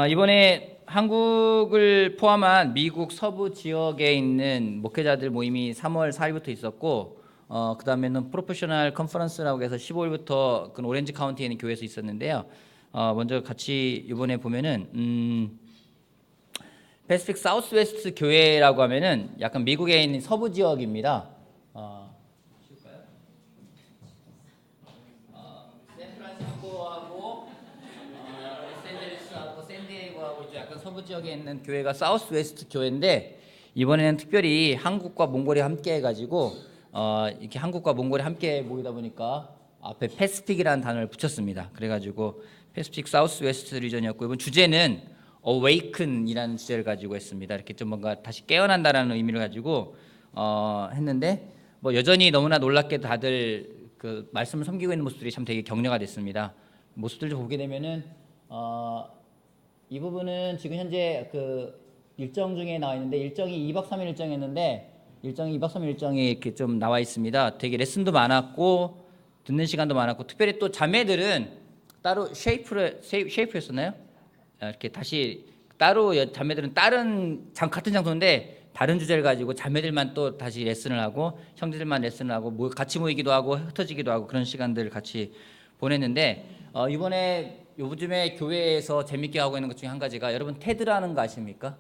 이번에 한국을 포함한 미국 서부 지역에 있는 목회자들 모임이 3월 4일부터 있었고, 그 다음에는 프로페셔널 컨퍼런스라고 해서 15일부터 그 오렌지 카운티에 있는 교회에서 있었는데요. 먼저 같이 이번에 보면은 패시픽 사우스 웨스트 교회라고 하면은 약간 미국에 있는 서부 지역입니다. 샌프란시스코하고 로스앤젤레스하고 샌디에이고하고 약간 서부 지역에 있는 교회가 사우스 웨스트 교회인데, 이번에는 특별히 한국과 몽골이 함께 해가지고 이렇게 한국과 몽골이 함께 모이다 보니까 앞에 패시픽이라는 단어를 붙였습니다. 그래가지고 패시픽 사우스 웨스트 리전이었고, 이번 주제는 Awaken이라는 주제를 가지고 했습니다. 이렇게 좀 뭔가 다시 깨어난다라는 의미를 가지고 했는데, 뭐 여전히 너무나 놀랍게 다들 그 말씀을 섬기고 있는 모습들이 참 되게 격려가 됐습니다. 모습들 좀 보게 되면은 이 부분은 지금 현재 그 일정 중에 나와 있는데, 일정이 2박 3일 일정이었는데 일정이 2박 3일 일정이 이렇게 좀 나와 있습니다. 되게 레슨도 많았고 듣는 시간도 많았고, 특별히 또 자매들은 따로 쉐이프였었나요? 이렇게 다시 따로 자매들은 다른 같은 장소인데 다른 주제를 가지고 자매들만 또 다시 레슨을 하고 형제들만 레슨을 하고 같이 모이기도 하고 흩어지기도 하고 그런 시간들을 같이 보냈는데, 이번에 요즘에 교회에서 재밌게 하고 있는 것 중에 한 가지가, 여러분 테드라는 거 아십니까?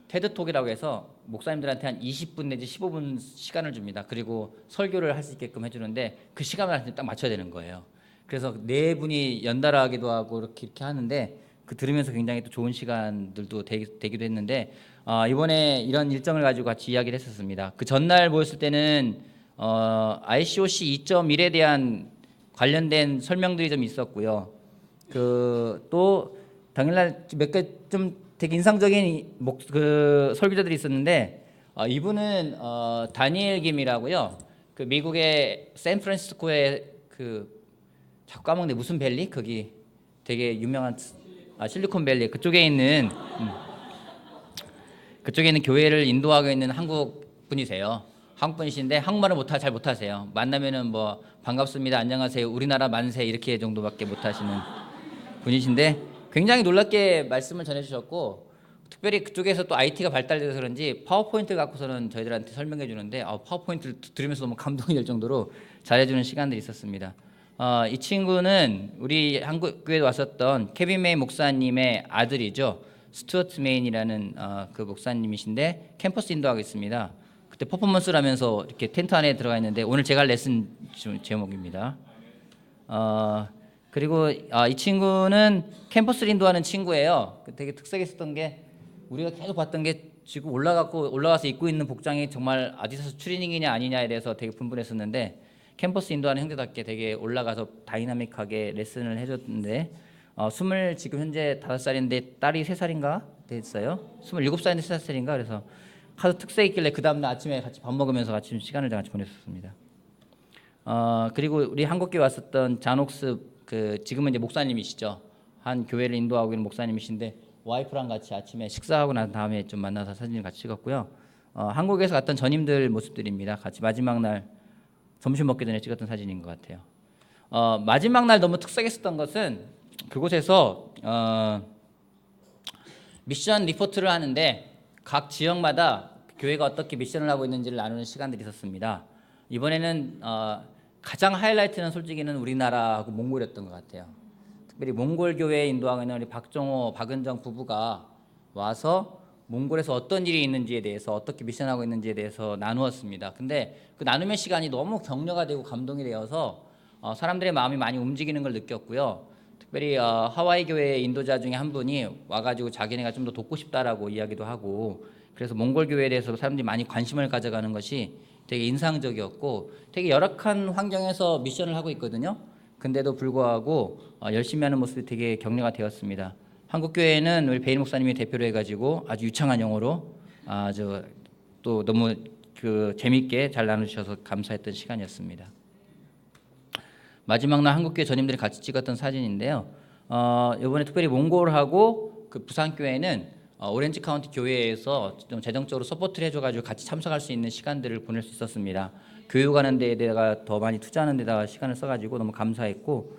테드톡이라고 해서 목사님들한테 한 20분 내지 15분 시간을 줍니다. 그리고 설교를 할 수 있게끔 해주는데 그 시간을 딱 맞춰야 되는 거예요. 그래서 네 분이 연달아 하기도 하고 이렇게 하는데, 그 들으면서 굉장히 또 좋은 시간들도 되기도 했는데, 이번에 이런 일정을 가지고 같이 이야기를 했었습니다. 그 전날 모였을 때는 ICOC 2.1에 대한 관련된 설명들이 좀 있었고요. 그 또 당일날 몇 개 좀 되게 인상적인 그 설교자들이 있었는데, 이분은 다니엘 김이라고요. 그 미국의 샌프란시스코의 그 자꾸 까먹네, 무슨 밸리? 거기 되게 유명한 실리콘밸리 그쪽에 있는 그쪽에 있는 교회를 인도하고 있는 한국 분이세요. 한국 분이신데 한국말을 잘 못하세요. 만나면은 뭐 반갑습니다, 안녕하세요, 우리나라 만세 이렇게 정도밖에 못하시는 분이신데, 굉장히 놀랍게 말씀을 전해주셨고, 특별히 그쪽에서 또 IT가 발달돼서 그런지 파워포인트 갖고서는 저희들한테 설명해 주는데, 파워포인트를 들으면서 너무 감동이 될 정도로 잘해주는 시간들이 있었습니다. 이 친구는 우리 한국교회에 왔었던 케빈 메인 목사님의 아들이죠. 스튜어트 메인이라는 그 목사님이신데 캠퍼스 인도하고 있습니다. 그때 퍼포먼스를 하면서 이렇게 텐트 안에 들어가 있는데, 오늘 제가 할 레슨 제목입니다. 그리고 이 친구는 캠퍼스를 인도하는 친구예요. 되게 특색이 있었던 게, 우리가 계속 봤던 게 지금 올라가서 입고 있는 복장이 정말 아디다스 추리닝이냐 아니냐에 대해서 되게 분분했었는데, 캠퍼스 인도하는 형제답게 되게 올라가서 다이나믹하게 레슨을 해줬는데, 지금 현재 5살인데 딸이 3살인가 됐어요. 27살인데 3살인가. 그래서 하도 특색이 있길래 그 다음날 아침에 같이 밥 먹으면서 같이 시간을 같이 보냈었습니다. 그리고 우리 한국교회 왔었던 잔옥스, 그 지금은 이제 목사님이시죠. 한 교회를 인도하고 있는 목사님이신데, 와이프랑 같이 아침에 식사하고 난 다음에 좀 만나서 사진을 같이 찍었고요. 한국에서 갔던 전임들 모습들입니다. 같이 마지막 날 점심 먹기 전에 찍었던 사진인 것 같아요. 마지막 날 너무 특색있었던 것은, 그곳에서 미션 리포트를 하는데 각 지역마다 교회가 어떻게 미션을 하고 있는지를 나누는 시간들이 있었습니다. 이번에는 가장 하이라이트는 솔직히는 우리나라하고 몽골이었던 것 같아요. 특별히 몽골 교회에 인도하고 있는 우리 박정호, 박은정 부부가 와서 몽골에서 어떤 일이 있는지에 대해서, 어떻게 미션하고 있는지에 대해서 나누었습니다. 근데 그 나눔의 시간이 너무 격려가 되고 감동이 되어서 사람들의 마음이 많이 움직이는 걸 느꼈고요. 특별히 하와이 교회 인도자 중에 한 분이 와가지고 자기네가 좀 더 돕고 싶다라고 이야기도 하고, 그래서 몽골 교회에 대해서 사람들이 많이 관심을 가져가는 것이 되게 인상적이었고, 되게 열악한 환경에서 미션을 하고 있거든요. 근데도 불구하고 열심히 하는 모습이 되게 격려가 되었습니다. 한국교회는 우리 베일 목사님이 대표로 해가지고 아주 유창한 영어로 아주 또 너무 그 재밌게 잘 나누셔서 감사했던 시간이었습니다. 마지막 날 한국교회 전임들이 같이 찍었던 사진인데요. 이번에 특별히 몽골하고 그 부산교회는 오렌지 카운티 교회에서 좀 재정적으로 서포트를 해줘가지고 같이 참석할 수 있는 시간들을 보낼 수 있었습니다. 교육하는 데다가 더 많이 투자하는 데다가 시간을 써가지고 너무 감사했고,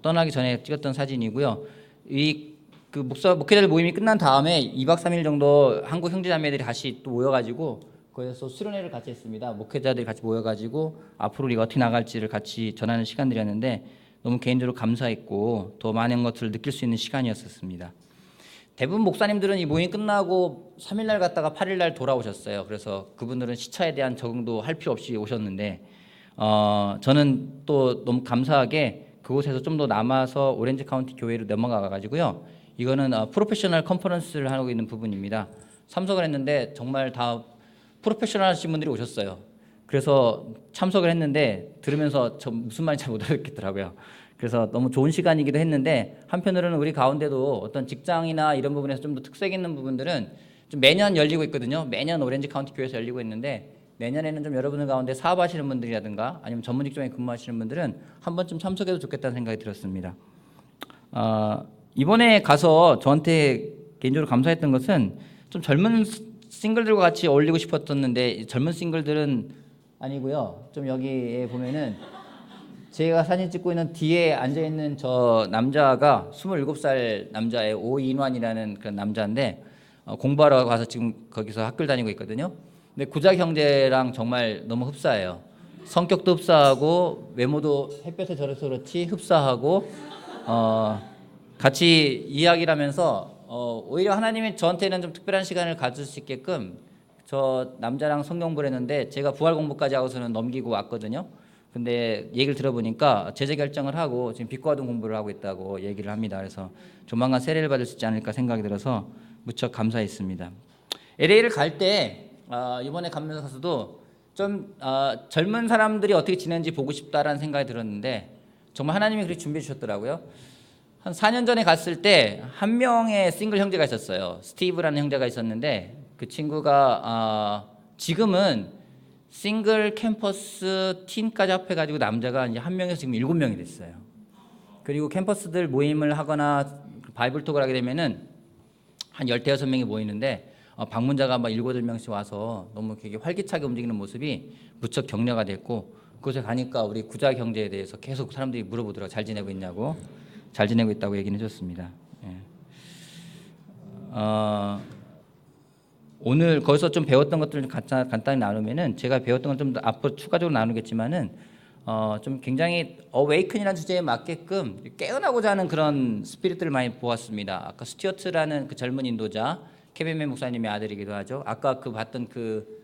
떠나기 전에 찍었던 사진이고요. 이 그 목회자들 모임이 끝난 다음에 2박 3일 정도 한국 형제자매들이 다시 또 모여가지고 거기서 수련회를 같이 했습니다. 목회자들이 같이 모여가지고 앞으로 우리가 어떻게 나갈지를 같이 전하는 시간들이었는데 너무 개인적으로 감사했고 더 많은 것들을 느낄 수 있는 시간이었습니다. 대부분 목사님들은 이 모임 끝나고 3일날 갔다가 8일날 돌아오셨어요. 그래서 그분들은 시차에 대한 적응도 할 필요 없이 오셨는데 저는 또 너무 감사하게 그곳에서 좀 더 남아서 오렌지 카운티 교회로 넘어가 가지고요. 이거는 프로페셔널 컨퍼런스를 하고 있는 부분입니다. 참석을 했는데 정말 다 프로페셔널 하신 분들이 오셨어요. 그래서 참석을 했는데 들으면서 저 무슨 말인지 잘 못 알아듣겠더라고요. 그래서 너무 좋은 시간이기도 했는데 한편으로는 우리 가운데도 어떤 직장이나 이런 부분에서 좀 더 특색 있는 부분들은 좀 매년 열리고 있거든요. 매년 오렌지 카운티 교회에서 열리고 있는데 내년에는 좀 여러분들 가운데 사업하시는 분들이라든가 아니면 전문 직종에 근무하시는 분들은 한 번쯤 참석해도 좋겠다는 생각이 들었습니다. 이번에 가서 저한테 개인적으로 감사했던 것은 좀 젊은 싱글들과 같이 어울리고 싶었었는데 젊은 싱글들은 아니고요. 좀 여기에 보면은 제가 사진 찍고 있는 뒤에 앉아있는 저 남자가 27살 남자의 오인환이라는 그런 남자인데 공부하러 가서 지금 거기서 학교를 다니고 있거든요. 근데 구작 형제랑 정말 너무 흡사해요. 성격도 흡사하고 외모도 햇볕에 절여서 그렇지 흡사하고 같이 이야기를 하면서 오히려 하나님이 저한테는 좀 특별한 시간을 가질 수 있게끔 저 남자랑 성경 보냈는데 제가 부활 공부까지 하고서는 넘기고 왔거든요. 근데 얘기를 들어보니까 제재 결정을 하고 지금 빛과 어둠 공부를 하고 있다고 얘기를 합니다. 그래서 조만간 세례를 받을 수 있지 않을까 생각이 들어서 무척 감사했습니다. LA를 갈 때 이번에 가면서 가서도 좀 젊은 사람들이 어떻게 지내는지 보고 싶다라는 생각이 들었는데 정말 하나님이 그렇게 준비해 주셨더라고요. 한 4년 전에 갔을 때 한 명의 싱글 형제가 있었어요. 스티브라는 형제가 있었는데 그 친구가 지금은 싱글 캠퍼스 팀까지 합해가지고 남자가 이제 한 명에서 지금 7명이 됐어요. 그리고 캠퍼스들 모임을 하거나 바이블톡을 하게 되면은 한 15명이 모이는데 방문자가 막 7, 8명씩 와서 너무 되게 활기차게 움직이는 모습이 무척 격려가 됐고 그곳에 가니까 우리 구작 형제에 대해서 계속 사람들이 물어보더라고요. 잘 지내고 있냐고. 잘 지내고 있다고 얘기는 해줬습니다. 예. 오늘 거기서 좀 배웠던 것들을 간단히 나누면은 제가 배웠던 건 좀 더 앞으로 추가적으로 나누겠지만은 좀 굉장히 어웨이큰이라는 주제에 맞게끔 깨어나고자 하는 그런 스피릿들을 많이 보았습니다. 아까 스튜어트라는 그 젊은 인도자 케빈 맨 목사님의 아들이기도 하죠. 아까 그 봤던 그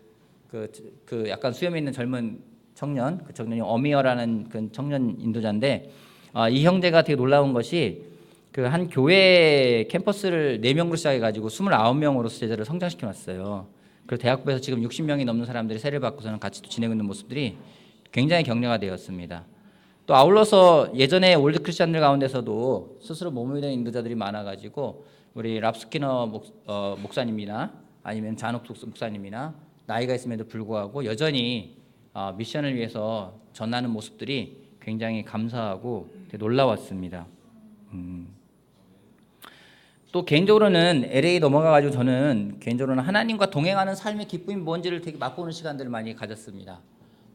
약간 수염 있는 젊은 청년 그 청년이 어미어라는 그 청년 인도자인데 이 형제가 되게 놀라운 것이 그 한 교회 캠퍼스를 4명으로 시작해가지고 29명으로 제자를 성장시켜 놨어요. 그리고 대학부에서 지금 60명이 넘는 사람들이 세례를 받고서는 같이 또 지내고 있는 모습들이 굉장히 격려가 되었습니다. 또 아울러서 예전에 올드 크리스천들 가운데서도 스스로 몸을 낸 인도자들이 많아가지고 우리 랍스키너 목사님이나 아니면 잔옥 목사님이나 나이가 있음에도 불구하고 여전히 미션을 위해서 전하는 모습들이 굉장히 감사하고 놀라웠습니다. 또 개인적으로는 LA 넘어가가지고 저는 개인적으로는 하나님과 동행하는 삶의 기쁨이 뭔지를 되게 맛보는 시간들을 많이 가졌습니다.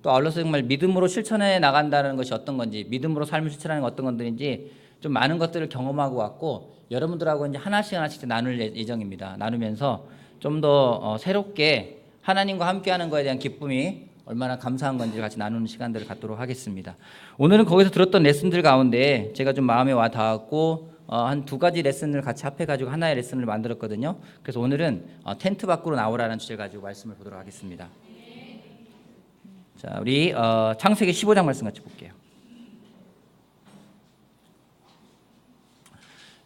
또 아울러서 정말 믿음으로 실천해 나간다는 것이 어떤 건지, 믿음으로 삶을 실천하는 게 어떤 것들인지 좀 많은 것들을 경험하고 왔고 여러분들하고 이제 하나씩 나눌 예정입니다. 나누면서 좀 더 새롭게 하나님과 함께하는 것에 대한 기쁨이 얼마나 감사한 건지 같이 나누는 시간들을 갖도록 하겠습니다. 오늘은 거기서 들었던 레슨들 가운데 제가 좀 마음에 와 닿았고 한 2가지 레슨을 같이 합해가지고 하나의 레슨을 만들었거든요. 그래서 오늘은 텐트 밖으로 나오라는 주제를 가지고 말씀을 보도록 하겠습니다. 자, 우리 창세기 15장 말씀 같이 볼게요.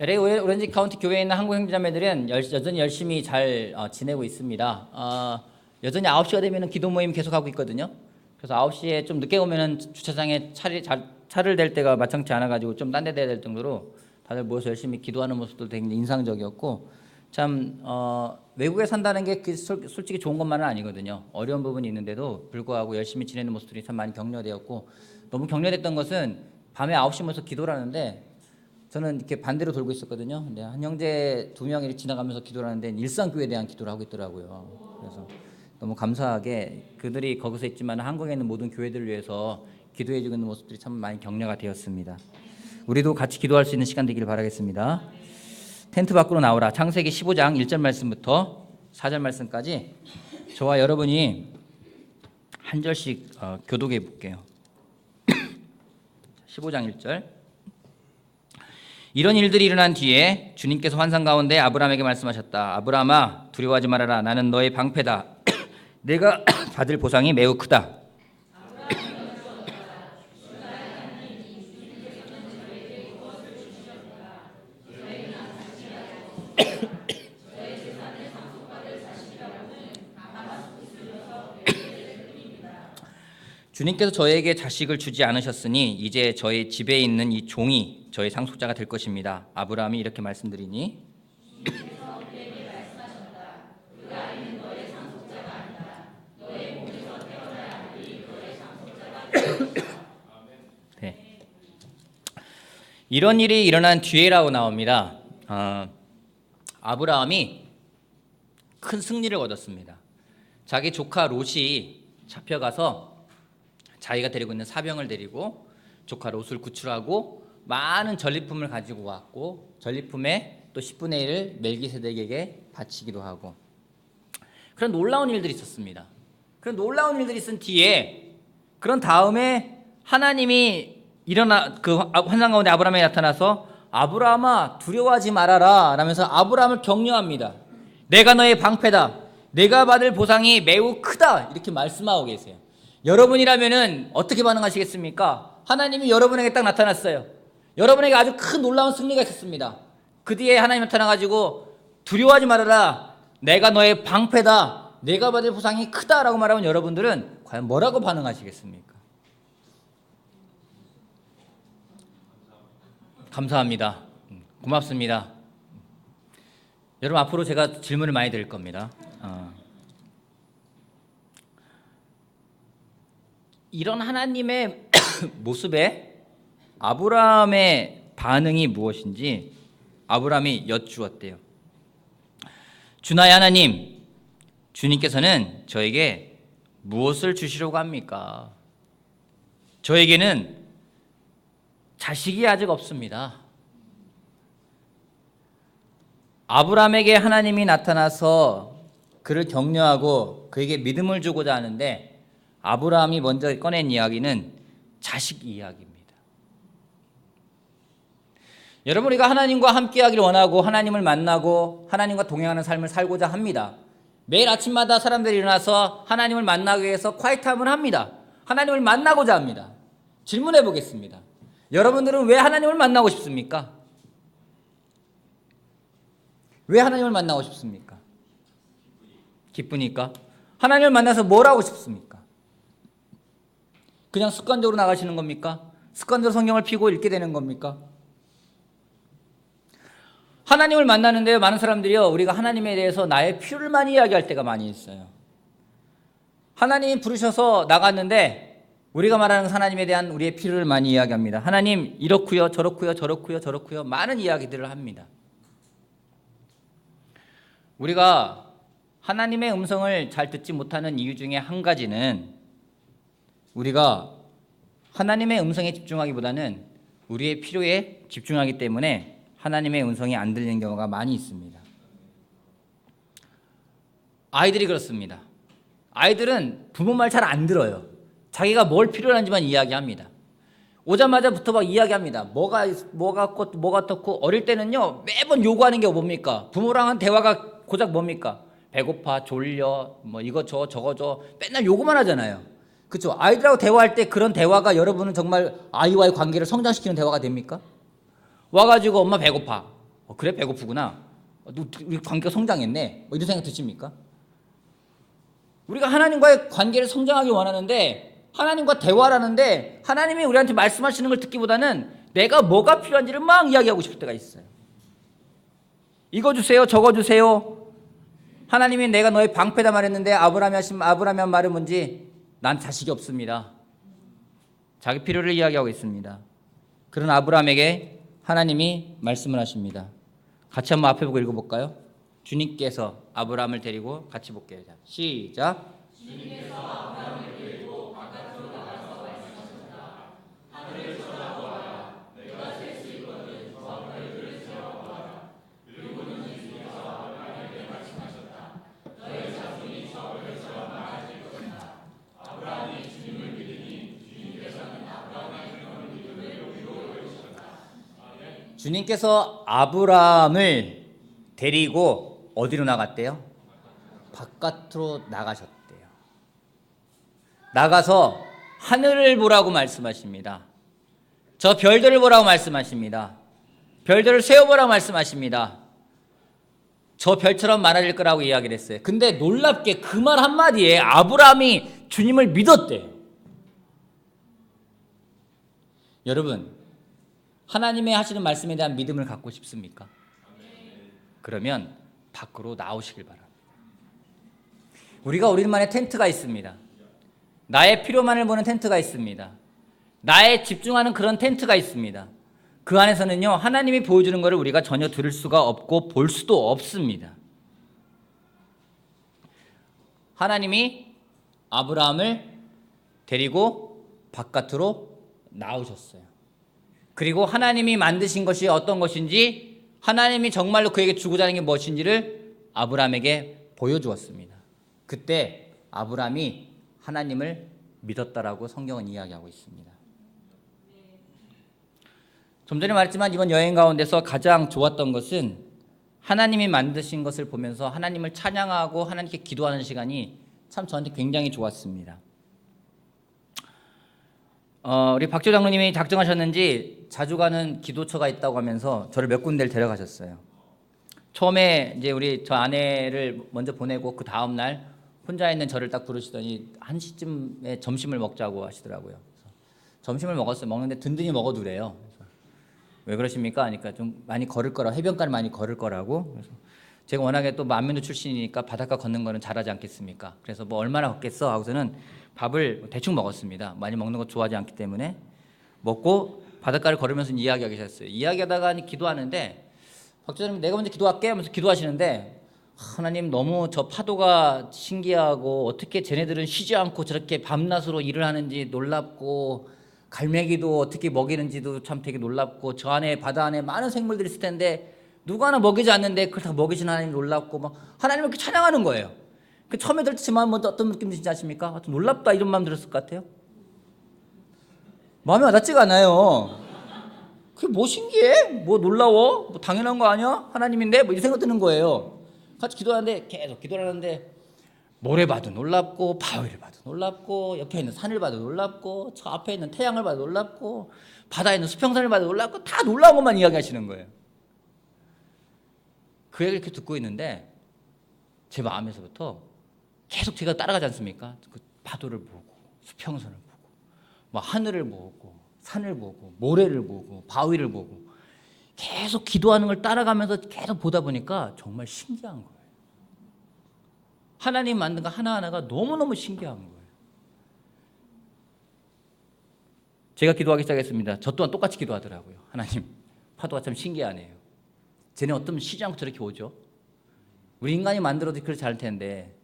LA 오렌지 카운티 교회에 있는 한국 형제자매들은 여전히 열심히 잘 지내고 있습니다. 여전히 9시가 되면 기도 모임 계속하고 있거든요. 그래서 9시에 좀 늦게 오면 주차장에 차를 댈 때가 마땅치 않아가지고 좀 딴 데 대야 될 정도로 다들 모여서 열심히 기도하는 모습도 되게 인상적이었고 참 외국에 산다는 게 솔직히 좋은 것만은 아니거든요. 어려운 부분이 있는데도 불구하고 열심히 지내는 모습들이 참 많이 격려되었고 너무 격려됐던 것은 밤에 9시 모여서 기도를 하는데 저는 이렇게 반대로 돌고 있었거든요. 근데 한 형제 2명이 지나가면서 기도를 하는데 일상교회에 대한 기도를 하고 있더라고요. 그래서 너무 감사하게 그들이 거기서 있지만 한국에 있는 모든 교회들을 위해서 기도해주고 있는 모습들이 참 많이 격려가 되었습니다. 우리도 같이 기도할 수 있는 시간 되기를 바라겠습니다. 텐트 밖으로 나오라. 창세기 15장 1절 말씀부터 4절 말씀까지 저와 여러분이 한 절씩 교독해 볼게요. 15장 1절. 이런 일들이 일어난 뒤에 주님께서 환상 가운데 아브라함에게 말씀하셨다. 아브라함아, 두려워하지 말아라. 나는 너의 방패다. 내가 받을 보상이 매우 크다. 주님께서 저에게 자식을 주지 않으셨으니 이제 저의 집에 있는 이 종이 저의 상속자가 될 것입니다. 아브라함이 이렇게 말씀드리니 네. 이런 일이 일어난 뒤에라고 나옵니다. 아브라함이 큰 승리를 얻었습니다. 자기 조카 롯이 잡혀가서 자기가 데리고 있는 사병을 데리고 조카 롯을 구출하고 많은 전리품을 가지고 왔고 전리품의 또 10분의 1을 멜기세덱에게 바치기도 하고 그런 놀라운 일들이 있었습니다. 그런 놀라운 일들이 있은 뒤에 그런 다음에 하나님이 그 환상 가운데 아브라함에 나타나서 아브라함아 두려워하지 말아라 라면서 아브라함을 격려합니다. 내가 너의 방패다. 내가 받을 보상이 매우 크다. 이렇게 말씀하고 계세요. 여러분이라면은 어떻게 반응하시겠습니까? 하나님이 여러분에게 딱 나타났어요. 여러분에게 아주 큰 놀라운 승리가 있었습니다. 그 뒤에 하나님 나타나가지고 두려워하지 말아라. 내가 너의 방패다. 내가 받을 보상이 크다라고 말하면 여러분들은 과연 뭐라고 반응하시겠습니까? 감사합니다. 고맙습니다. 여러분 앞으로 제가 질문을 많이 드릴 겁니다. 이런 하나님의 모습에 아브라함의 반응이 무엇인지 아브라함이 여쭈었대요. 주나의 하나님, 주님께서는 저에게 무엇을 주시려고 합니까? 저에게는 자식이 아직 없습니다. 아브라함에게 하나님이 나타나서 그를 격려하고 그에게 믿음을 주고자 하는데 아브라함이 먼저 꺼낸 이야기는 자식 이야기입니다. 여러분, 우리가 하나님과 함께하기를 원하고 하나님을 만나고 하나님과 동행하는 삶을 살고자 합니다. 매일 아침마다 사람들이 일어나서 하나님을 만나기 위해서 콰이트함을 합니다. 하나님을 만나고자 합니다. 질문해 보겠습니다. 여러분들은 왜 하나님을 만나고 싶습니까? 왜 하나님을 만나고 싶습니까? 기쁘니까? 하나님을 만나서 뭘 하고 싶습니까? 그냥 습관적으로 나가시는 겁니까? 습관적으로 성경을 펴고 읽게 되는 겁니까? 하나님을 만나는데 많은 사람들이요, 우리가 하나님에 대해서 나의 필요를 많이 이야기할 때가 많이 있어요. 하나님이 부르셔서 나갔는데 우리가 말하는 하나님에 대한 우리의 필요를 많이 이야기합니다. 하나님 이렇고요, 저렇고요, 저렇고요, 저렇고요, 많은 이야기들을 합니다. 우리가 하나님의 음성을 잘 듣지 못하는 이유 중에 한 가지는 우리가 하나님의 음성에 집중하기보다는 우리의 필요에 집중하기 때문에 하나님의 음성이 안 들리는 경우가 많이 있습니다. 아이들이 그렇습니다. 아이들은 부모 말 잘 안 들어요. 자기가 뭘 필요로 하는지만 이야기합니다. 오자마자부터 막 이야기합니다. 뭐가 어떻고 어릴 때는요 매번 요구하는 게 뭡니까? 부모랑 한 대화가 고작 뭡니까? 배고파, 졸려, 뭐 이거 줘, 저거 줘, 맨날 요구만 하잖아요. 그렇죠? 아이들하고 대화할 때 그런 대화가 여러분은 정말 아이와의 관계를 성장시키는 대화가 됩니까? 와가지고 엄마 배고파. 그래 배고프구나. 우리 관계가 성장했네. 뭐 이런 생각 드십니까? 우리가 하나님과의 관계를 성장하기 원하는데 하나님과 대화를 하는데 하나님이 우리한테 말씀하시는 걸 듣기보다는 내가 뭐가 필요한지를 막 이야기하고 싶을 때가 있어요. 이거 주세요, 저거 주세요. 하나님이 내가 너의 방패다 말했는데 아브라함이 한 말은 뭔지 난 자식이 없습니다. 자기 필요를 이야기하고 있습니다. 그런 아브라함에게 하나님이 말씀을 하십니다. 같이 한번 앞에 보고 읽어볼까요? 주님께서 아브라함을 데리고 같이 볼게요. 자, 시작. 주님께서 아브라함을 데리고 바깥으로 나가서 말씀하셨다. 하늘을 쳐다보아라. 내가 셀 수 있거든 저 하늘을 세워보아라. 그리고 주님께서 아브라함을 데리고 어디로 나갔대요? 바깥으로 나가셨대요. 나가서 하늘을 보라고 말씀하십니다. 저 별들을 보라고 말씀하십니다. 별들을 세어보라고 말씀하십니다. 저 별처럼 많아질 거라고 이야기를 했어요. 근데 놀랍게 그 말 한마디에 아브라함이 주님을 믿었대요. 여러분, 하나님의 하시는 말씀에 대한 믿음을 갖고 싶습니까? 그러면 밖으로 나오시길 바랍니다. 우리만의 텐트가 있습니다. 나의 필요만을 보는 텐트가 있습니다. 나의 집중하는 그런 텐트가 있습니다. 그 안에서는요, 하나님이 보여주는 것을 우리가 전혀 들을 수가 없고 볼 수도 없습니다. 하나님이 아브라함을 데리고 바깥으로 나오셨어요. 그리고 하나님이 만드신 것이 어떤 것인지, 하나님이 정말로 그에게 주고자 하는 게 무엇인지를 아브라함에게 보여주었습니다. 그때 아브라함이 하나님을 믿었다라고 성경은 이야기하고 있습니다. 좀 전에 말했지만 이번 여행 가운데서 가장 좋았던 것은 하나님이 만드신 것을 보면서 하나님을 찬양하고 하나님께 기도하는 시간이 참 저한테 굉장히 좋았습니다. 우리 박조 장로님이 작정하셨는지 자주 가는 기도처가 있다고 하면서 저를 몇 군데를 데려가셨어요. 처음에 이제 저 아내를 먼저 보내고 그 다음 날 혼자 있는 저를 딱 부르시더니 1시쯤에 점심을 먹자고 하시더라고요. 그래서 점심을 먹었어요. 먹는데 든든히 먹어두래요. 왜 그러십니까? 하니까 좀 많이 걸을 거라고, 해변가를 많이 걸을 거라고. 그래서 제가 워낙에 또 만면도 출신이니까 바닷가 걷는 거는 잘하지 않겠습니까? 그래서 뭐 얼마나 걷겠어 하고서는 밥을 대충 먹었습니다. 많이 먹는 거 좋아하지 않기 때문에 먹고 바닷가를 걸으면서 이야기하기 시작했어요. 이야기하다가 기도하는데 박주장님 내가 먼저 기도할게 하면서 기도하시는데 하나님 너무 저 파도가 신기하고 어떻게 쟤네들은 쉬지 않고 저렇게 밤낮으로 일을 하는지 놀랍고 갈매기도 어떻게 먹이는지도 참 되게 놀랍고 저 안에 바다 안에 많은 생물들이 있을 텐데 누구 하나 먹이지 않는데 그걸 다 먹이시는 하나님 놀랍고 막 하나님을 이렇게 찬양하는 거예요. 그 처음에 들을 때 제 마음 먼저 어떤 느낌 드시지 않습니까? 놀랍다 이런 마음 들었을 것 같아요. 마음에 와닿지가 않아요. 그게 뭐 신기해? 뭐 놀라워? 뭐 당연한 거 아니야? 하나님인데? 뭐 이 생각 드는 거예요. 같이 기도하는데 계속 기도를 하는데 모래 봐도 놀랍고 바위를 봐도 놀랍고 옆에 있는 산을 봐도 놀랍고 저 앞에 있는 태양을 봐도 놀랍고 바다에 있는 수평선을 봐도 놀랍고 다 놀라운 것만 이야기하시는 거예요. 그 얘기를 이렇게 듣고 있는데 제 마음에서부터 계속 제가 따라가지 않습니까? 그 파도를 보고 수평선을 보고 뭐 하늘을 보고 산을 보고 모래를 보고 바위를 보고 계속 기도하는 걸 따라가면서 계속 보다 보니까 정말 신기한 거예요. 하나님 만든 거 하나하나가 너무너무 신기한 거예요. 제가 기도하기 시작했습니다. 저 또한 똑같이 기도하더라고요. 하나님, 파도가 참 신기하네요. 쟤네 어쩌면 쉬지 않고 저렇게 오죠? 우리 인간이 만들어도 그렇지 않을 텐데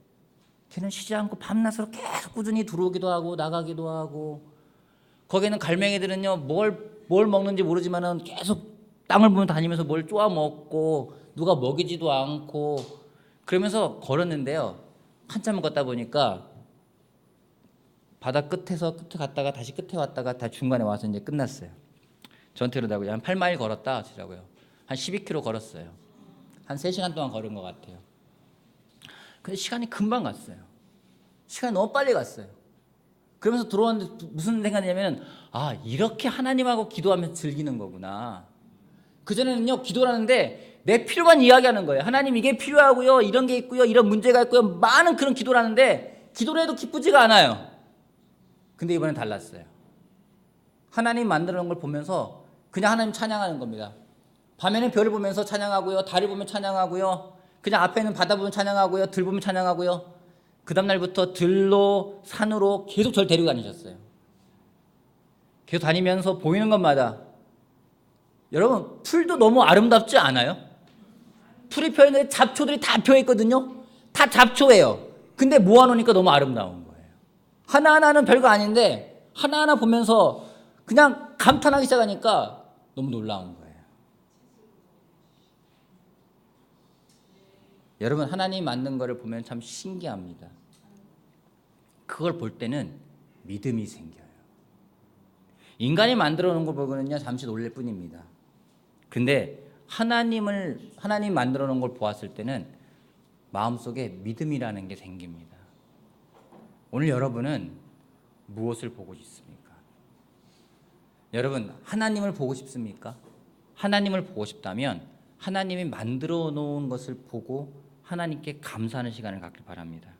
걔는 쉬지 않고 밤낮으로 계속 꾸준히 들어오기도 하고 나가기도 하고 거기는 갈매기들은요 뭘 먹는지 모르지만은 계속 땅을 보면 다니면서 뭘 쪼아 먹고 누가 먹이지도 않고 그러면서 걸었는데요. 한참 걷다 보니까 바다 끝에서 끝에 갔다가 다시 끝에 왔다가 다 중간에 와서 이제 끝났어요. 저한테 그러더라고요. 한 8마일 걸었다 하시더라고요. 한 12km 걸었어요. 한 3시간 동안 걸은 것 같아요. 근데 시간이 금방 갔어요. 시간이 너무 빨리 갔어요. 그러면서 들어왔는데 무슨 생각이냐면 이렇게 하나님하고 기도하면서 즐기는 거구나. 그전에는요 기도를 하는데 내 필요만 이야기하는 거예요. 하나님 이게 필요하고요. 이런 게 있고요. 이런 문제가 있고요. 많은 그런 기도를 하는데 기도를 해도 기쁘지가 않아요. 근데 이번엔 달랐어요. 하나님 만들어 놓은 걸 보면서 그냥 하나님 찬양하는 겁니다. 밤에는 별을 보면서 찬양하고요. 달을 보면 찬양하고요. 그냥 앞에 있는 바다 보면 찬양하고요. 들 보면 찬양하고요. 그 다음 날부터 들로 산으로 계속 저를 데리고 다니셨어요. 계속 다니면서 보이는 것마다 여러분 풀도 너무 아름답지 않아요? 풀이 펴있는데 잡초들이 다 펴있거든요. 다 잡초예요. 근데 모아놓으니까 너무 아름다운 거예요. 하나하나는 별거 아닌데 하나하나 보면서 그냥 감탄하기 시작하니까 너무 놀라운 거예요. 여러분 하나님 만든 거를 보면 참 신기합니다. 그걸 볼 때는 믿음이 생겨요. 인간이 만들어 놓은 거 보고는요 잠시 놀랄 뿐입니다. 근데 하나님 만들어 놓은 걸 보았을 때는 마음속에 믿음이라는 게 생깁니다. 오늘 여러분은 무엇을 보고 싶습니까? 여러분, 하나님을 보고 싶습니까? 하나님을 보고 싶다면 하나님이 만들어 놓은 것을 보고 하나님께 감사하는 시간을 갖길 바랍니다.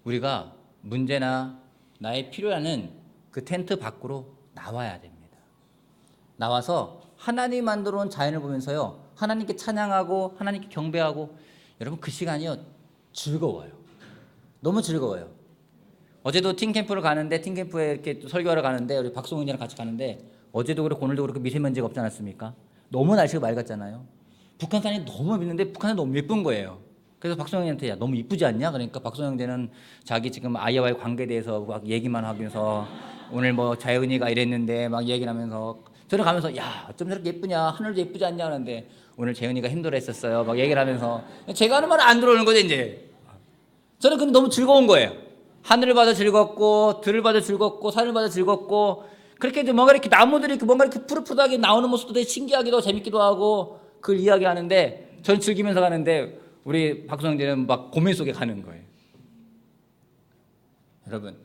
우리가 문제나 나의 필요라는 그 텐트 밖으로 나와야 됩니다. 나와서 하나님이 만들어 놓은 자연을 보면서요, 하나님께 찬양하고 하나님께 경배하고, 여러분 그 시간이요 즐거워요. 너무 즐거워요. 어제도 팀캠프를 가는데, 팀캠프에 이렇게 또 설교하러 가는데, 우리 박송은이랑 같이 가는데, 어제도 그렇고 오늘도 그렇고 미세먼지가 없지 않았습니까? 너무 날씨가 맑았잖아요. 북한산이 너무 예쁜데 북한이 너무 예쁜 거예요. 그래서 박송영한테 야 너무 이쁘지 않냐? 그러니까 박송영제는 자기 지금 아이와의 관계에 대해서 막 얘기만 하면서 오늘 뭐 자연이가 이랬는데 막 얘기를 하면서, 저는 가면서 야 어쩜 저렇게 예쁘냐, 하늘도 예쁘지 않냐 하는데, 오늘 재은이가 힘들어했었어요 막 얘기를 하면서, 제가 하는 말은 안 들어오는 거죠. 이제 저는 근데 너무 즐거운 거예요. 하늘을 봐도 즐겁고 들을 봐도 즐겁고 산을 봐도 즐겁고, 그렇게 뭔가 이렇게 나무들이 뭔가 이렇게 푸릇푸릇하게 나오는 모습도 되게 신기하기도 재밌기도 하고 그걸 이야기하는데, 저는 즐기면서 가는데 우리 박수영제는 막 고민 속에 가는 거예요. 여러분,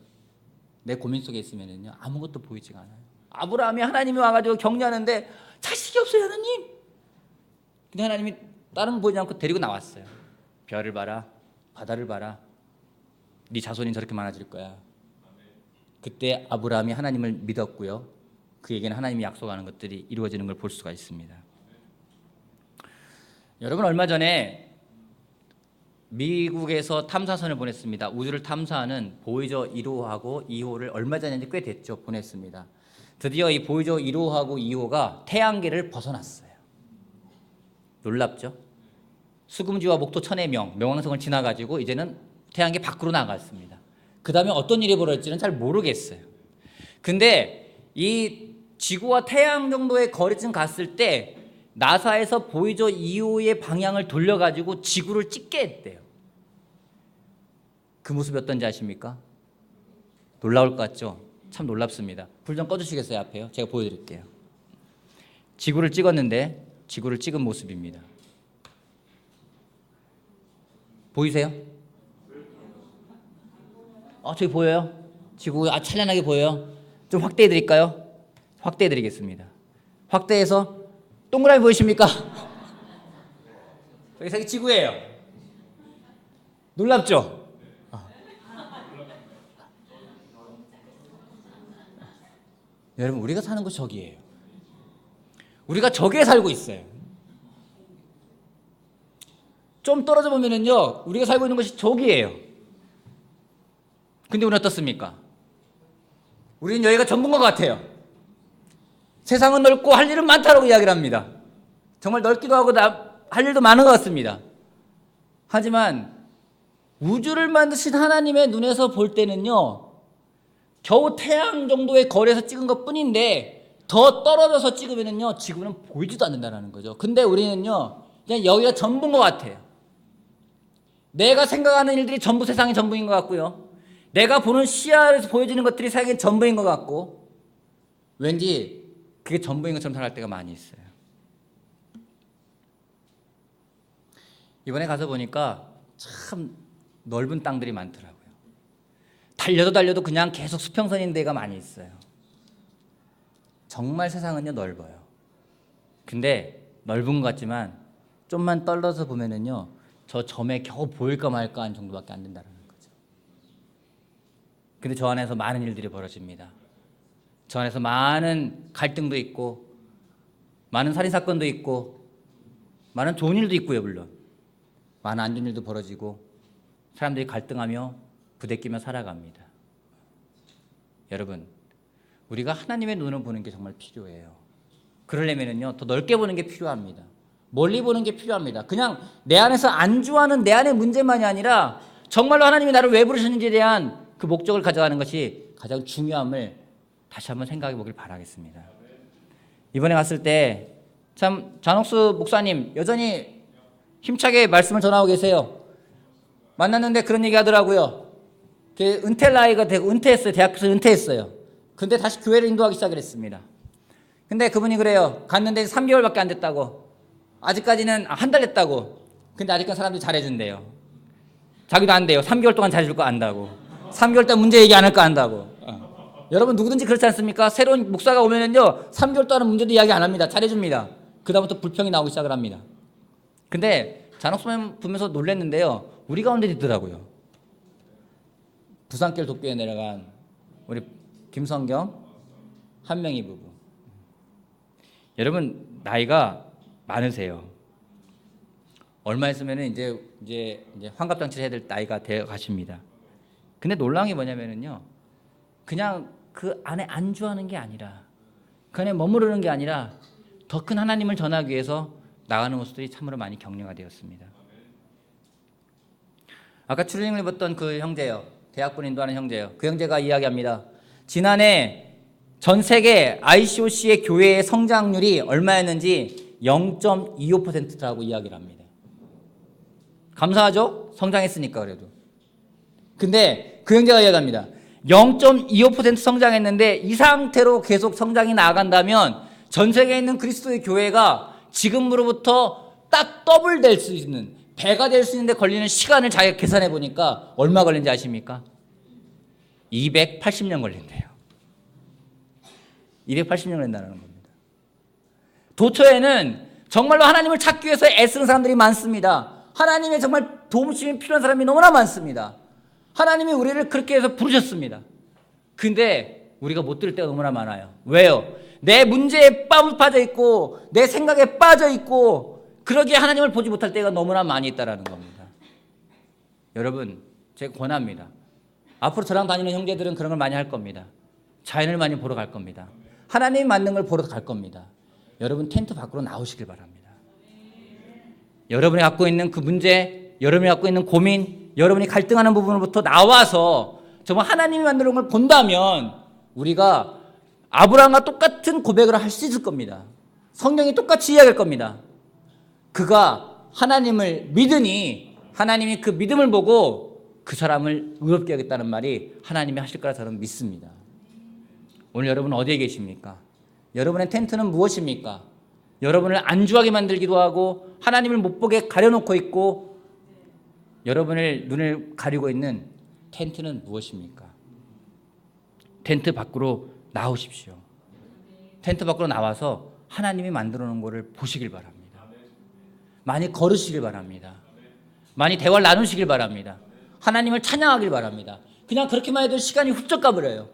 내 고민 속에 있으면은요 아무것도 보이지가 않아요. 아브라함이 하나님이 와가지고 격려하는데 자식이 없어요 하나님. 근데 하나님이 다른 거 보지 않고 데리고 나왔어요. 별을 봐라, 바다를 봐라, 네 자손이 저렇게 많아질 거야. 그때 아브라함이 하나님을 믿었고요, 그에게는 하나님이 약속하는 것들이 이루어지는 걸 볼 수가 있습니다. 여러분, 얼마 전에 미국에서 탐사선을 보냈습니다. 우주를 탐사하는 보이저 1호하고 2호를 얼마 전에 꽤 됐죠. 보냈습니다. 드디어 이 보이저 1호하고 2호가 태양계를 벗어났어요. 놀랍죠? 수금지와 목토 천의 명왕성을 지나가지고 이제는 태양계 밖으로 나갔습니다. 그 다음에 어떤 일이 벌어질지는 잘 모르겠어요. 근데 이 지구와 태양 정도의 거리쯤 갔을 때 나사에서 보이저 2호의 방향을 돌려가지고 지구를 찍게 했대요. 그 모습이 어떤지 아십니까? 놀라울 것 같죠? 참 놀랍습니다. 불 좀 꺼주시겠어요? 앞에요. 제가 보여드릴게요. 지구를 찍었는데 지구를 찍은 모습입니다. 보이세요? 저기 보여요? 지구 찬란하게 보여요? 좀 확대해 드릴까요? 확대해 드리겠습니다. 확대해서 동그라미 보이십니까? 저기 지구예요. 놀랍죠? 여러분, 우리가 사는 곳이 저기예요. 우리가 저기에 살고 있어요. 좀 떨어져 보면은요, 우리가 살고 있는 것이 저기예요. 근데 우리는 어떻습니까? 우리는 여기가 전부인 것 같아요. 세상은 넓고 할 일은 많다고 이야기를 합니다. 정말 넓기도 하고 할 일도 많은 것 같습니다. 하지만 우주를 만드신 하나님의 눈에서 볼 때는요, 겨우 태양 정도의 거리에서 찍은 것 뿐인데 더 떨어져서 찍으면은요 지구는 보이지도 않는다는 거죠. 근데 우리는요 그냥 여기가 전부인 것 같아요. 내가 생각하는 일들이 전부 세상의 전부인 것 같고요, 내가 보는 시야에서 보여지는 것들이 세상의 전부인 것 같고, 왠지 그게 전부인 것처럼 살아갈 때가 많이 있어요. 이번에 가서 보니까 참 넓은 땅들이 많더라고요. 달려도 그냥 계속 수평선인 데가 많이 있어요. 정말 세상은요 넓어요. 근데 넓은 것 같지만 좀만 떨어져서 보면은요 저 점에 겨우 보일까 말까 한 정도밖에 안 된다는 거죠. 근데 저 안에서 많은 일들이 벌어집니다. 저 안에서 많은 갈등도 있고, 많은 살인사건도 있고, 많은 좋은 일도 있고요. 물론 많은 안 좋은 일도 벌어지고, 사람들이 갈등하며 부대끼며 살아갑니다. 여러분, 우리가 하나님의 눈을 보는 게 정말 필요해요. 그러려면요 더 넓게 보는 게 필요합니다. 멀리 보는 게 필요합니다. 그냥 내 안에서 안주하는 내 안의 문제만이 아니라 정말로 하나님이 나를 왜 부르셨는지에 대한 그 목적을 가져가는 것이 가장 중요함을 다시 한번 생각해 보길 바라겠습니다. 이번에 갔을 때 참 잔옥수 목사님 여전히 힘차게 말씀을 전하고 계세요. 만났는데 그런 얘기 하더라고요. 은퇴 나이가 되고 은퇴했어요. 대학교에서 은퇴했어요. 근데 다시 교회를 인도하기 시작을 했습니다. 근데 그분이 그래요. 갔는데 3개월밖에 안 됐다고. 아직까지는 한 달 됐다고. 근데 아직까지 사람들이 잘해준대요. 자기도 안 돼요. 3개월 동안 잘해줄 거 안다고. 3개월 동안 문제 얘기 안 할 거 안다고. 여러분 누구든지 그렇지 않습니까? 새로운 목사가 오면은요 3개월 동안 문제도 이야기 안 합니다. 잘해줍니다. 그 다음부터 불평이 나오기 시작을 합니다. 근데 잔혹수만 보면서 놀랐는데요. 우리 가운데 있더라고요. 부산길 독교에 내려간 우리 김성경 한명희 부부. 여러분 나이가 많으세요. 얼마 있으면 이제 환갑잔치를 해야 될 나이가 되어 가십니다. 근데 놀라운 게 뭐냐면은요. 그냥 그 안에 안주하는 게 아니라 그 안에 머무르는 게 아니라 더 큰 하나님을 전하기 위해서 나가는 모습들이 참으로 많이 격려가 되었습니다. 아까 추리닝을 입었던 그 형제요. 대학분 인도하는 형제요. 그 형제가 이야기합니다. 지난해 전 세계 ICOC의 교회의 성장률이 얼마였는지 0.25%라고 이야기를 합니다. 감사하죠? 성장했으니까 그래도. 근데 그 형제가 이야기합니다. 0.25% 성장했는데 이 상태로 계속 성장이 나아간다면 전 세계에 있는 그리스도의 교회가 지금으로부터 딱 더블 될 수 있는, 배가 될 수 있는데 걸리는 시간을 자기가 계산해 보니까 얼마 걸린지 아십니까? 280년 걸린대요. 280년 걸린다는 겁니다. 도처에는 정말로 하나님을 찾기 위해서 애쓰는 사람들이 많습니다. 하나님의 정말 도움심이 필요한 사람이 너무나 많습니다. 하나님이 우리를 그렇게 해서 부르셨습니다. 근데 우리가 못 들을 때가 너무나 많아요. 왜요? 내 문제에 빠져 있고 내 생각에 빠져 있고 그러기에 하나님을 보지 못할 때가 너무나 많이 있다는 겁니다. 여러분 제가 권합니다. 앞으로 저랑 다니는 형제들은 그런 걸 많이 할 겁니다. 자연을 많이 보러 갈 겁니다. 하나님이 만든 걸 보러 갈 겁니다. 여러분 텐트 밖으로 나오시길 바랍니다. 여러분이 갖고 있는 그 문제, 여러분이 갖고 있는 고민, 여러분이 갈등하는 부분으로부터 나와서 정말 하나님이 만든 걸 본다면 우리가 아브라함과 똑같은 고백을 할 수 있을 겁니다. 성경이 똑같이 이야기할 겁니다. 그가 하나님을 믿으니 하나님이 그 믿음을 보고 그 사람을 의롭게 하겠다는 말이 하나님이 하실 거라 저는 믿습니다. 오늘 여러분 어디에 계십니까? 여러분의 텐트는 무엇입니까? 여러분을 안주하게 만들기도 하고 하나님을 못 보게 가려놓고 있고 여러분의 눈을 가리고 있는 텐트는 무엇입니까? 텐트 밖으로 나오십시오. 텐트 밖으로 나와서 하나님이 만들어 놓은 것을 보시길 바랍니다. 많이 걸으시길 바랍니다. 많이 대화를 나누시길 바랍니다. 하나님을 찬양하길 바랍니다. 그냥 그렇게만 해도 시간이 훌쩍 가버려요.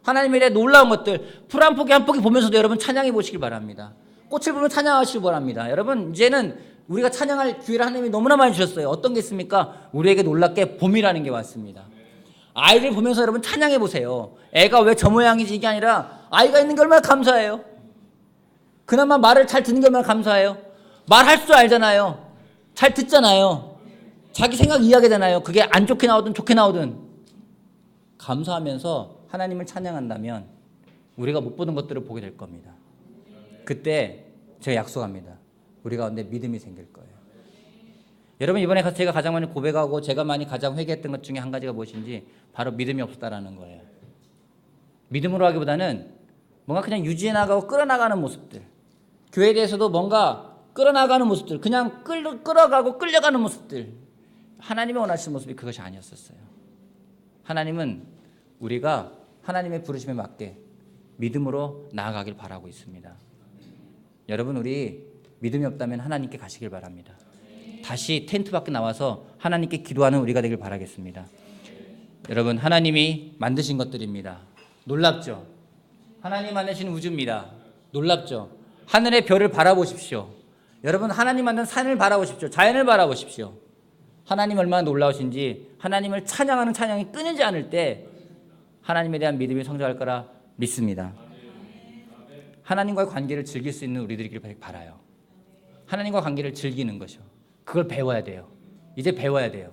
하나님에 대해 놀라운 것들 풀 한 포기 한 포기 보면서도 여러분 찬양해 보시길 바랍니다. 꽃을 보면 찬양하시길 바랍니다. 여러분 이제는 우리가 찬양할 기회를 하나님이 너무나 많이 주셨어요. 어떤 게 있습니까? 우리에게 놀랍게 봄이라는 게 왔습니다. 아이를 보면서 여러분 찬양해 보세요. 애가 왜 저 모양이지 이게 아니라 아이가 있는 게 얼마나 감사해요. 그나마 말을 잘 듣는 게 얼마나 감사해요. 말할 줄 알잖아요. 잘 듣잖아요. 자기 생각 이야기잖아요. 그게 안 좋게 나오든 좋게 나오든 감사하면서 하나님을 찬양한다면 우리가 못 보는 것들을 보게 될 겁니다. 그때 제가 약속합니다. 우리 가운데 믿음이 생길 거예요. 여러분 이번에 제가 가장 많이 고백하고 제가 많이 가장 회개했던 것 중에 한 가지가 무엇인지 바로 믿음이 없었다라는 거예요. 믿음으로 하기보다는 뭔가 그냥 유지해 나가고 끌어나가는 모습들, 교회에 대해서도 뭔가 끌어나가는 모습들, 그냥 끌어가고 끌려가는 모습들, 하나님이 원하시는 모습이 그것이 아니었었어요. 하나님은 우리가 하나님의 부르심에 맞게 믿음으로 나아가길 바라고 있습니다. 여러분 우리 믿음이 없다면 하나님께 가시길 바랍니다. 다시 텐트 밖에 나와서 하나님께 기도하는 우리가 되길 바라겠습니다. 여러분 하나님이 만드신 것들입니다. 놀랍죠? 하나님 만드신 우주입니다. 놀랍죠? 하늘의 별을 바라보십시오. 여러분 하나님 만든 산을 바라보십시오. 자연을 바라보십시오. 하나님 얼마나 놀라우신지 바라님을 찬양하는 찬양이 끊이지 않을 때 하나님에 대한 믿음이 성장할 거라 믿습니다. 하나님과의 관계를 즐길 수 있는 우리들이길 바라요. 하나님과 관계를 즐기는 것이요. 그걸 배워야 돼요. 이제 배워야 돼요.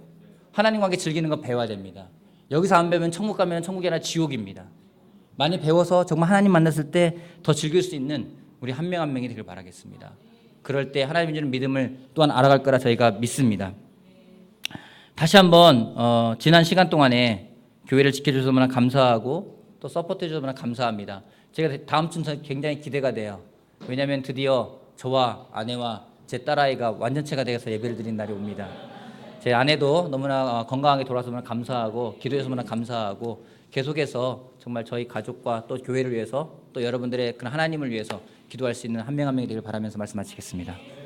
하나님 관계 즐기는 거 배워야 됩니다. 여기서 안 배우면 천국 가면 천국이 아니라 지옥입니다. 많이 배워서 정말 하나님 만났을 때 더 즐길 수 있는 우리 한 명 한 명이 되길 바라겠습니다. 그럴 때 하나님이 주는 믿음을 또한 알아갈 거라 저희가 믿습니다. 다시 한번 지난 시간 동안에 교회를 지켜주셔서 너무나 감사하고 또 서포트 해주셔서 감사합니다. 제가 다음 주는 굉장히 기대가 돼요. 왜냐하면 드디어 저와 아내와 제 딸아이가 완전체가 되어서 예배를 드린 날이 옵니다. 제 아내도 너무나 건강하게 돌아서 너무나 감사하고 기도해서 너무나 감사하고 계속해서 정말 저희 가족과 또 교회를 위해서 또 여러분들의 그 하나님을 위해서 기도할 수 있는 한 명 한 명이 되길 바라면서 말씀 마치겠습니다.